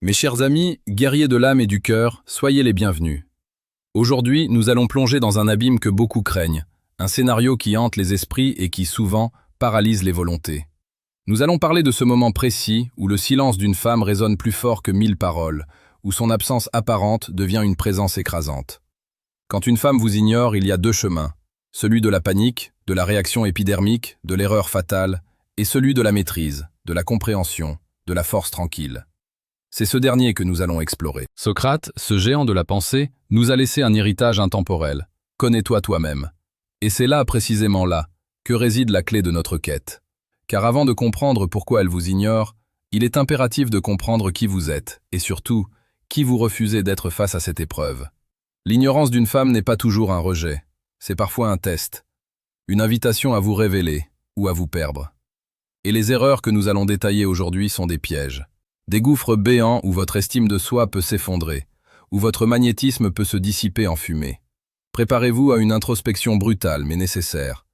Mes chers amis, guerriers de l'âme et du cœur, soyez les bienvenus. Aujourd'hui, nous allons plonger dans un abîme que beaucoup craignent, un scénario qui hante les esprits et qui, souvent, paralyse les volontés. Nous allons parler de ce moment précis où le silence d'une femme résonne plus fort que 1000 paroles, où son absence apparente devient une présence écrasante. Quand une femme vous ignore, il y a deux chemins, celui de la panique, de la réaction épidermique, de l'erreur fatale, et celui de la maîtrise, de la compréhension, de la force tranquille. C'est ce dernier que nous allons explorer. Socrate, ce géant de la pensée, nous a laissé un héritage intemporel. Connais-toi toi-même. Et c'est là, précisément là, que réside la clé de notre quête. Car avant de comprendre pourquoi elle vous ignore, il est impératif de comprendre qui vous êtes, et surtout, qui vous refusez d'être face à cette épreuve. L'ignorance d'une femme n'est pas toujours un rejet, c'est parfois un test, une invitation à vous révéler ou à vous perdre. Et les erreurs que nous allons détailler aujourd'hui sont des pièges. Des gouffres béants où votre estime de soi peut s'effondrer, où votre magnétisme peut se dissiper en fumée. Préparez-vous à une introspection brutale mais nécessaire.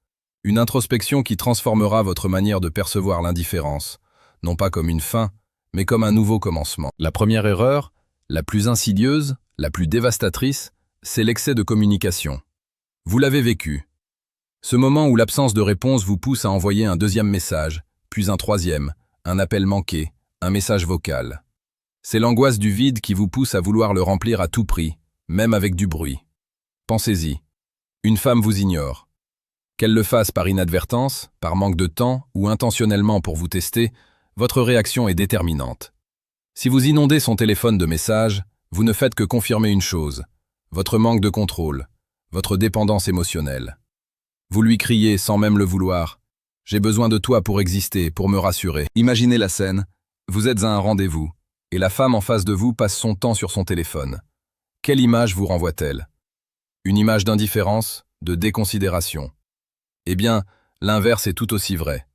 Une introspection qui transformera votre manière de percevoir l'indifférence, non pas comme une fin, mais comme un nouveau commencement. La première erreur, la plus insidieuse, la plus dévastatrice, c'est l'excès de communication. Vous l'avez vécu. Ce moment où l'absence de réponse vous pousse à envoyer un deuxième message, puis un troisième, un appel manqué, un message vocal. C'est l'angoisse du vide qui vous pousse à vouloir le remplir à tout prix, même avec du bruit. Pensez-y. Une femme vous ignore. Qu'elle le fasse par inadvertance, par manque de temps ou intentionnellement pour vous tester, votre réaction est déterminante. Si vous inondez son téléphone de messages, vous ne faites que confirmer une chose, votre manque de contrôle, votre dépendance émotionnelle. Vous lui criez sans même le vouloir « J'ai besoin de toi pour exister, pour me rassurer ». Imaginez la scène. Vous êtes à un rendez-vous, et la femme en face de vous passe son temps sur son téléphone. Quelle image vous renvoie-t-elle? Une image d'indifférence, de déconsidération. Eh bien, l'inverse est tout aussi vrai.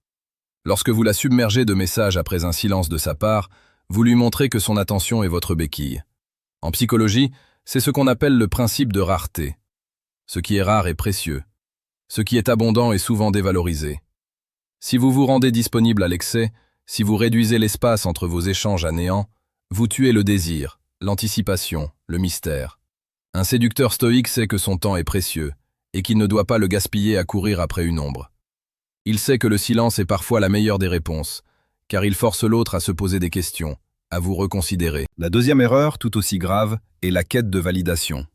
Lorsque vous la submergez de messages après un silence de sa part, vous lui montrez que son attention est votre béquille. En psychologie, c'est ce qu'on appelle le principe de rareté. Ce qui est rare est précieux. Ce qui est abondant est souvent dévalorisé. Si vous vous rendez disponible à l'excès, si vous réduisez l'espace entre vos échanges à néant, vous tuez le désir, l'anticipation, le mystère. Un séducteur stoïque sait que son temps est précieux et qu'il ne doit pas le gaspiller à courir après une ombre. Il sait que le silence est parfois la meilleure des réponses, car il force l'autre à se poser des questions, à vous reconsidérer. La deuxième erreur, tout aussi grave, est la quête de validation.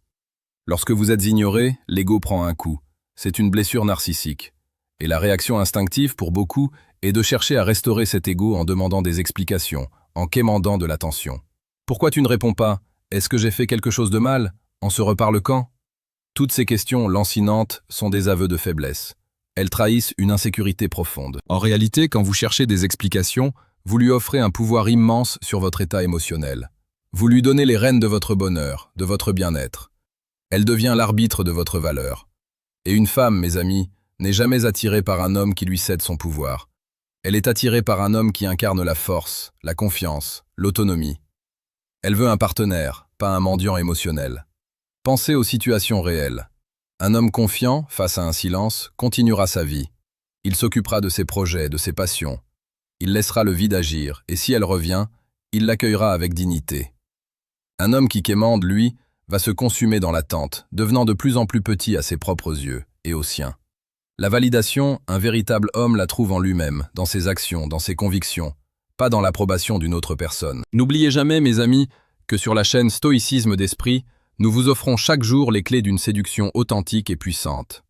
Lorsque vous êtes ignoré, l'ego prend un coup. C'est une blessure narcissique. Et la réaction instinctive pour beaucoup est de chercher à restaurer cet ego en demandant des explications, en quémandant de l'attention. Pourquoi tu ne réponds pas? Est-ce que j'ai fait quelque chose de mal? On se reparle quand? Toutes ces questions lancinantes sont des aveux de faiblesse. Elles trahissent une insécurité profonde. En réalité, quand vous cherchez des explications, vous lui offrez un pouvoir immense sur votre état émotionnel. Vous lui donnez les rênes de votre bonheur, de votre bien-être. Elle devient l'arbitre de votre valeur. Et une femme, mes amis, n'est jamais attirée par un homme qui lui cède son pouvoir. Elle est attirée par un homme qui incarne la force, la confiance, l'autonomie. Elle veut un partenaire, pas un mendiant émotionnel. Pensez aux situations réelles. Un homme confiant, face à un silence, continuera sa vie. Il s'occupera de ses projets, de ses passions. Il laissera le vide agir, et si elle revient, il l'accueillera avec dignité. Un homme qui quémande, lui, va se consumer dans l'attente, devenant de plus en plus petit à ses propres yeux et aux siens. La validation, un véritable homme la trouve en lui-même, dans ses actions, dans ses convictions, pas dans l'approbation d'une autre personne. N'oubliez jamais, mes amis, que sur la chaîne Stoïcisme d'Esprit, nous vous offrons chaque jour les clés d'une séduction authentique et puissante.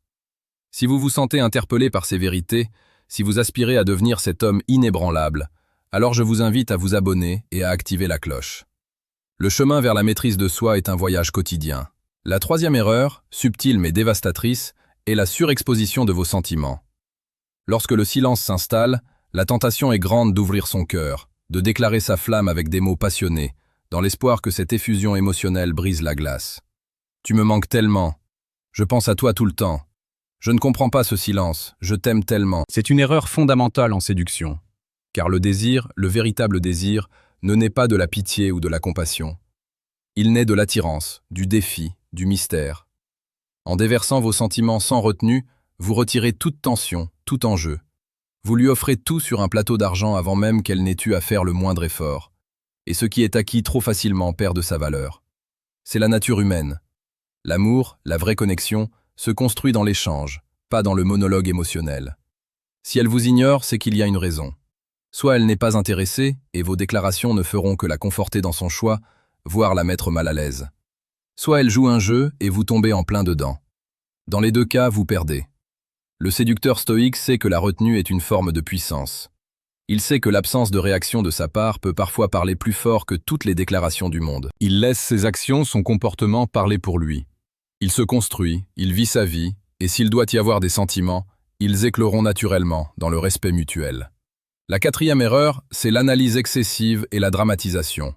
Si vous vous sentez interpellé par ces vérités, si vous aspirez à devenir cet homme inébranlable, alors je vous invite à vous abonner et à activer la cloche. Le chemin vers la maîtrise de soi est un voyage quotidien. La troisième erreur, subtile mais dévastatrice, est la surexposition de vos sentiments. Lorsque le silence s'installe, la tentation est grande d'ouvrir son cœur, de déclarer sa flamme avec des mots passionnés, dans l'espoir que cette effusion émotionnelle brise la glace. Tu me manques tellement. Je pense à toi tout le temps. Je ne comprends pas ce silence. Je t'aime tellement. C'est une erreur fondamentale en séduction. Car le désir, le véritable désir, ne naît pas de la pitié ou de la compassion. Il naît de l'attirance, du défi, du mystère. En déversant vos sentiments sans retenue, vous retirez toute tension, tout enjeu. Vous lui offrez tout sur un plateau d'argent avant même qu'elle n'ait eu à faire le moindre effort. Et ce qui est acquis trop facilement perd de sa valeur. C'est la nature humaine. L'amour, la vraie connexion, se construit dans l'échange, pas dans le monologue émotionnel. Si elle vous ignore, c'est qu'il y a une raison. Soit elle n'est pas intéressée, et vos déclarations ne feront que la conforter dans son choix, voire la mettre mal à l'aise. Soit elle joue un jeu, et vous tombez en plein dedans. Dans les deux cas, vous perdez. Le séducteur stoïque sait que la retenue est une forme de puissance. Il sait que l'absence de réaction de sa part peut parfois parler plus fort que toutes les déclarations du monde. Il laisse ses actions, son comportement parler pour lui. Il se construit, il vit sa vie, et s'il doit y avoir des sentiments, ils écloront naturellement dans le respect mutuel. La quatrième erreur, c'est l'analyse excessive et la dramatisation.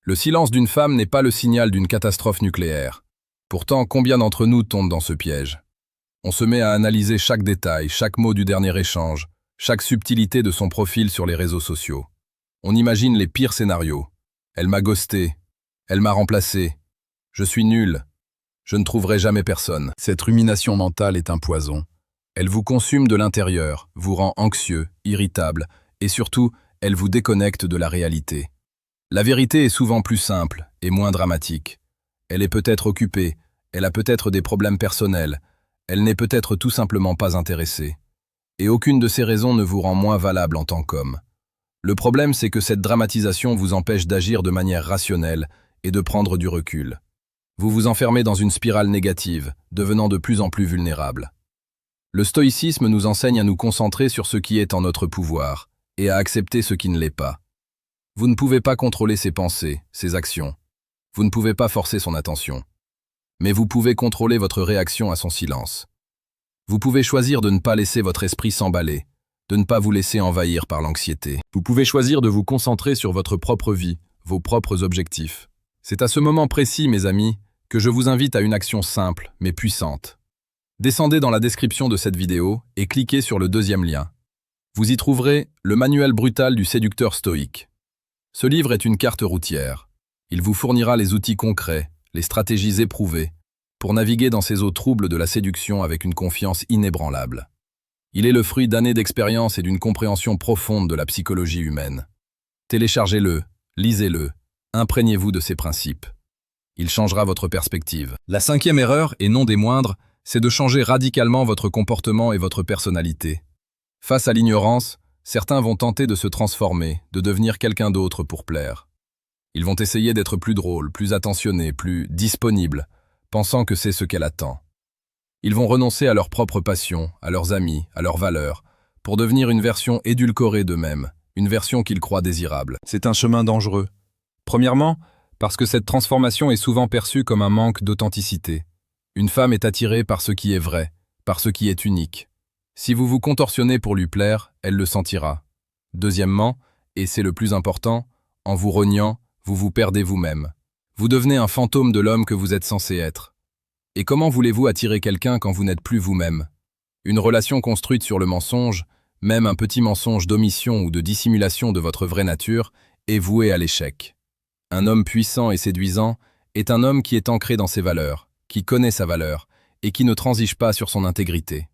Le silence d'une femme n'est pas le signal d'une catastrophe nucléaire. Pourtant, combien d'entre nous tombent dans ce piège? On se met à analyser chaque détail, chaque mot du dernier échange, chaque subtilité de son profil sur les réseaux sociaux. On imagine les pires scénarios. Elle m'a ghosté. Elle m'a remplacé. Je suis nul. Je ne trouverai jamais personne. Cette rumination mentale est un poison. Elle vous consume de l'intérieur, vous rend anxieux, irritable, et surtout, elle vous déconnecte de la réalité. La vérité est souvent plus simple et moins dramatique. Elle est peut-être occupée, elle a peut-être des problèmes personnels, elle n'est peut-être tout simplement pas intéressée. Et aucune de ces raisons ne vous rend moins valable en tant qu'homme. Le problème, c'est que cette dramatisation vous empêche d'agir de manière rationnelle et de prendre du recul. Vous vous enfermez dans une spirale négative, devenant de plus en plus vulnérable. Le stoïcisme nous enseigne à nous concentrer sur ce qui est en notre pouvoir et à accepter ce qui ne l'est pas. Vous ne pouvez pas contrôler ses pensées, ses actions. Vous ne pouvez pas forcer son attention. Mais vous pouvez contrôler votre réaction à son silence. Vous pouvez choisir de ne pas laisser votre esprit s'emballer, de ne pas vous laisser envahir par l'anxiété. Vous pouvez choisir de vous concentrer sur votre propre vie, vos propres objectifs. C'est à ce moment précis, mes amis, que je vous invite à une action simple, mais puissante. Descendez dans la description de cette vidéo et cliquez sur le deuxième lien. Vous y trouverez le manuel brutal du séducteur stoïque. Ce livre est une carte routière. Il vous fournira les outils concrets, les stratégies éprouvées, pour naviguer dans ces eaux troubles de la séduction avec une confiance inébranlable. Il est le fruit d'années d'expérience et d'une compréhension profonde de la psychologie humaine. Téléchargez-le, lisez-le, imprégnez-vous de ses principes. Il changera votre perspective. La cinquième erreur, et non des moindres, c'est de changer radicalement votre comportement et votre personnalité. Face à l'ignorance, certains vont tenter de se transformer, de devenir quelqu'un d'autre pour plaire. Ils vont essayer d'être plus drôles, plus attentionnés, plus disponibles, pensant que c'est ce qu'elle attend. Ils vont renoncer à leurs propres passions, à leurs amis, à leurs valeurs, pour devenir une version édulcorée d'eux-mêmes, une version qu'ils croient désirable. C'est un chemin dangereux. Premièrement, parce que cette transformation est souvent perçue comme un manque d'authenticité. Une femme est attirée par ce qui est vrai, par ce qui est unique. Si vous vous contorsionnez pour lui plaire, elle le sentira. Deuxièmement, et c'est le plus important, en vous reniant, vous vous perdez vous-même. Vous devenez un fantôme de l'homme que vous êtes censé être. Et comment voulez-vous attirer quelqu'un quand vous n'êtes plus vous-même? Une relation construite sur le mensonge, même un petit mensonge d'omission ou de dissimulation de votre vraie nature, est vouée à l'échec. Un homme puissant et séduisant est un homme qui est ancré dans ses valeurs, qui connaît sa valeur et qui ne transige pas sur son intégrité.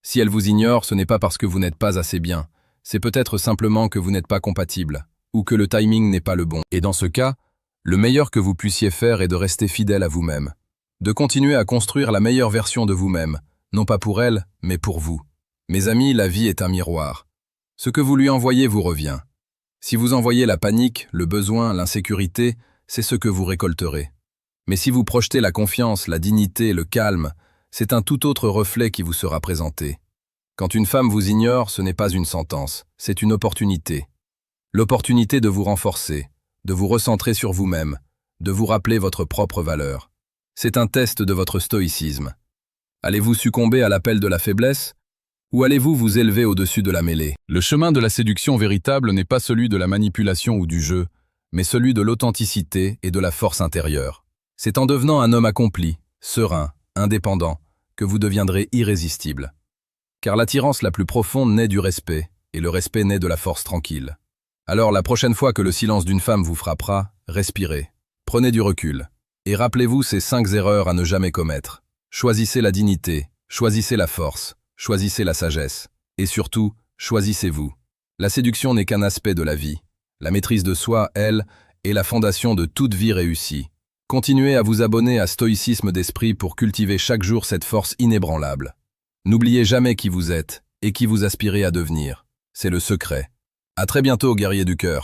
Si elle vous ignore, ce n'est pas parce que vous n'êtes pas assez bien, c'est peut-être simplement que vous n'êtes pas compatible, ou que le timing n'est pas le bon. Et dans ce cas, le meilleur que vous puissiez faire est de rester fidèle à vous-même, de continuer à construire la meilleure version de vous-même, non pas pour elle, mais pour vous. Mes amis, la vie est un miroir. Ce que vous lui envoyez vous revient. Si vous envoyez la panique, le besoin, l'insécurité, c'est ce que vous récolterez. Mais si vous projetez la confiance, la dignité, le calme, c'est un tout autre reflet qui vous sera présenté. Quand une femme vous ignore, ce n'est pas une sentence, c'est une opportunité. L'opportunité de vous renforcer, de vous recentrer sur vous-même, de vous rappeler votre propre valeur. C'est un test de votre stoïcisme. Allez-vous succomber à l'appel de la faiblesse? Ou allez-vous vous élever au-dessus de la mêlée? Le chemin de la séduction véritable n'est pas celui de la manipulation ou du jeu, mais celui de l'authenticité et de la force intérieure. C'est en devenant un homme accompli, serein, indépendant, que vous deviendrez irrésistible. Car l'attirance la plus profonde naît du respect, et le respect naît de la force tranquille. Alors la prochaine fois que le silence d'une femme vous frappera, respirez, prenez du recul, et rappelez-vous ces 5 erreurs à ne jamais commettre. Choisissez la dignité, choisissez la force, choisissez la sagesse, et surtout, choisissez-vous. La séduction n'est qu'un aspect de la vie. La maîtrise de soi, elle, est la fondation de toute vie réussie. Continuez à vous abonner à Stoïcisme d'Esprit pour cultiver chaque jour cette force inébranlable. N'oubliez jamais qui vous êtes et qui vous aspirez à devenir. C'est le secret. À très bientôt, guerriers du cœur.